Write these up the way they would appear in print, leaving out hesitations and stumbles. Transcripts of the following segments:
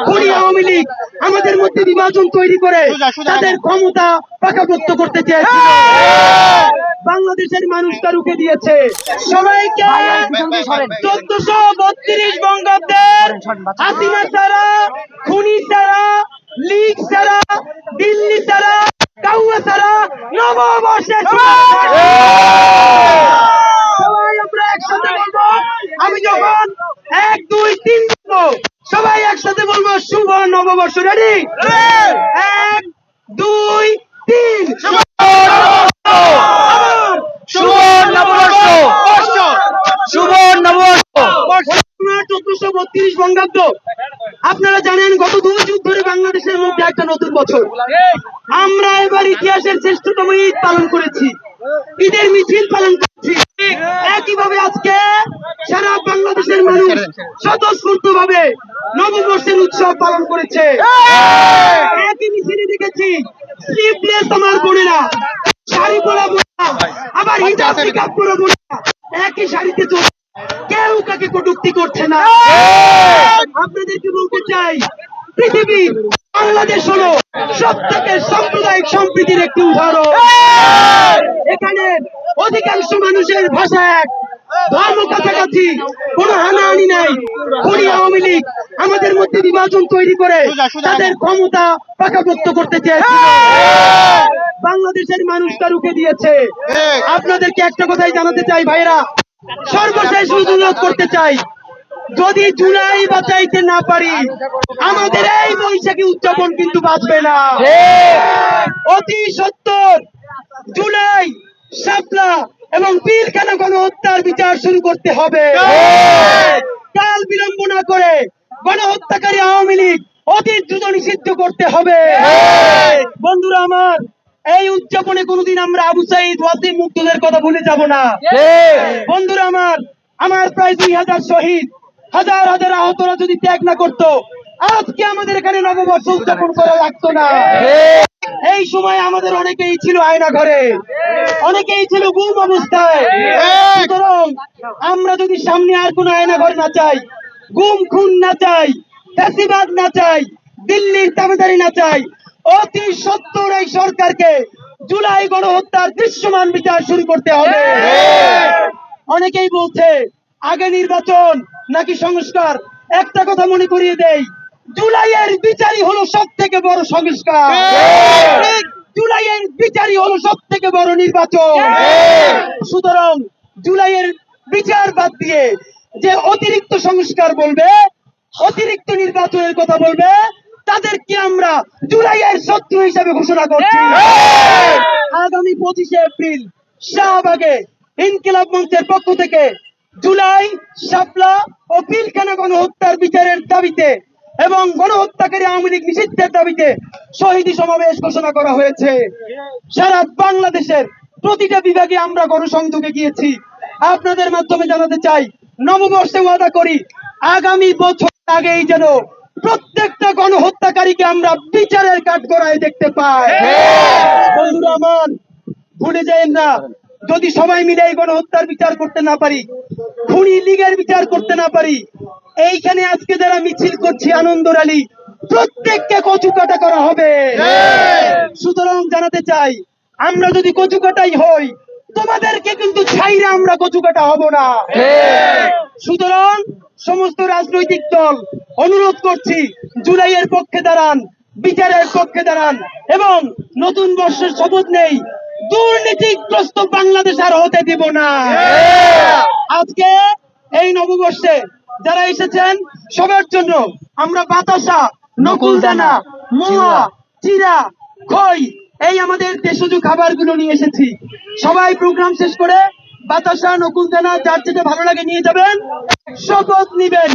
খুনি আওয়ামী লীগ আমাদের মধ্যে বিভাজন তৈরি করে তাদের ক্ষমতা পাকাপোক্ত করতে চেয়েছিল। বাংলাদেশের মানুষ তা রুখে দিয়েছে। সবাইকে 1432 বঙ্গাব্দের হাসিনা ছাড়া, খুনি ছাড়া, লীগ ছাড়া, দিল্লি ছাড়া, কাউয়া ছাড়া নববর্ষের সবাই আমরা একসাথে বলবো। আমি যখন 1 2 3 বলবো সবাই একসাথে বলবো শুভ নববর্ষ। রেডি? 1 2 3 শুভ নববর্ষ, শুভ নববর্ষ। 1432 বঙ্গাব্দ। আপনারা জানেন গত 2 যুগ ধরে বাংলাদেশের মধ্যে একটা নতুন বছর। আমরা এবার ইতিহাসের শ্রেষ্ঠতম ঈদ পালন করেছি, ঈদের মিছিল পালন করছি। একইভাবে আজকে সারা বাংলাদেশের মানুষ স্বতঃস্ফূর্ত ভাবে নববর্ষের উৎসব পালন করেছে। একই মিছিলে দেখেছি স্লিভলেস আমার বোনেরা, শাড়ি পরা বোনেরা, আবার হিজাব নিকাব পরা বোনেরা একই শাড়িতে চলছে, কেউ কাকে কটূক্তি করছে না। আপনাদেরকে বলতে চাই, পৃথিবীর বাংলাদেশ হলো সব থেকে সাম্প্রদায়িক সম্প্রীতির একটি উদাহরণ। এখানে অধিকাংশ মানুষের ভাষা এক, ধর্ম কাছাকাছি, কোনো হানাহানি নাই। খুনি আওয়ামী লীগ আমাদের মধ্যে বিভাজন তৈরি করে তাদের ক্ষমতা পাকাপোক্ত করতে চেয়েছিল। বাংলাদেশের মানুষ তা রুখে দিয়েছে। আপনাদেরকে একটা কথাই জানাতে চাই ভাইরা, সর্বশেষ অনুরোধ করতে চাই, যদি জুলাই বাঁচাইতে না পারি আমাদের এই বৈশাখী উদযাপন কিন্তু বাঁচবে না। অতি সত্বর জুলাই, শাপলা এবং পিলখানা গণহত্যার বিচার শুরু করতে হবে। কাল বিলম্ব না করে গণহত্যাকারী আওয়ামী লীগ অতি দ্রুত নিষিদ্ধ করতে হবে। বন্ধুরা আমার, এই উদযাপনে কোনোদিন আমরা আবু সাইদ, ওয়াসিম মুগ্ধদের কথা ভুলে যাব না। বন্ধুরা আমার প্রায় 2000 শহীদ, হাজার হাজার আহতরা যদি ত্যাগ না করতো আজকে আমাদের এখানে নববর্ষ উদযাপন করা লাগতো না। এই সময় আমাদের অনেকেই ছিল আয়না ঘরে, অনেকেই ছিল গুম অবস্থায়। সুতরাং আমরা যদি সামনে আর কোন আয়না ঘর না চাই, গুম খুন না চাই, ফ্যাসিবাদ না চাই, দিল্লির দাবিদারি না চাই, অতি সত্বর এই সরকারকে জুলাই গণহত্যার দৃশ্যমান বিচার শুরু করতে হবে। অনেকেই বলছে আগে নির্বাচন নাকি সংস্কার। একটা কথা মনে করিয়ে দেই, জুলাইয়ের বিচারই হলো সব থেকে বড় সংস্কার। জুলাইয়ের বিচারই হলো সব থেকে বড় নির্বাচন। সুতরাং জুলাইয়ের বিচার বাদ দিয়ে যে অতিরিক্ত সংস্কার বলবে, অতিরিক্ত নির্বাচনের কথা বলবে, তাদেরকে আমরা জুলাইয়ের শত্রু হিসেবে ঘোষণা করছি। আগামী 25শে এপ্রিল শাহবাগে ইনকিলাব মঞ্চের পক্ষ থেকে জুলাই, শাপলা ও পিলখানা গণহত্যার বিচারের দাবিতে এবং গণহত্যাকারী আওয়ামী লীগ নিষিদ্ধের দাবিতে শহীদী সমাবেশ ঘোষণা করা হয়েছে। সারা বাংলাদেশের প্রতিটা বিভাগে আমরা গণসংযোগে গিয়েছি। আপনাদের মাধ্যমে জানাতে চাই, নববর্ষে ওয়াদা করি আগামী বছর আগেই যেন প্রত্যেকটা গণহত্যাকারীকে আমরা বিচারের কাঠগড়ায় দেখতে পাই। বন্ধুরা আমার, ভুলে যাবেন না, যদি সবাই মিলে এই গণহত্যার বিচার করতে না পারি, খুনি লীগের বিচার করতে না পারি, এইখানে আজকে যারা মিছিল করছি আনন্দ র্যালি, প্রত্যেককে কচুকাটা করা হবে। সুতরাং জানাতে চাই, আমরা যদি কচুকাটাই হই, তোমাদেরকে কিন্তু ছাইরে আমরা কচুকাটা হব না। সুতরাং সমস্ত রাজনৈতিক দল অনুরোধ করছি, জুলাইয়ের পক্ষে দাঁড়ান, বিচারের পক্ষে দাঁড়ান এবং নতুন বর্ষের শপথ নেই, দুর্নীতিগ্রস্ত বাংলাদেশ আর হতে দিব না। আজকে এই নববর্ষে যারা এসেছেন সবার জন্য আমরা বাতাসা, নকুলদানা, মোয়া, চিরা, খই, এই আমাদের দেশজ খাবারগুলো নিয়ে এসেছি। সবাই প্রোগ্রাম শেষ করে বাতাসা, নকুলদানা যার যেটা ভালো লাগে নিয়ে যাবেন, শপথ নিবেন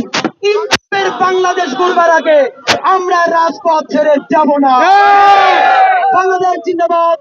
ইনসাফের বাংলাদেশ গড়বার আগে আমরা রাজপথ ছেড়ে যাব না। বাংলাদেশ জিন্দাবাদ।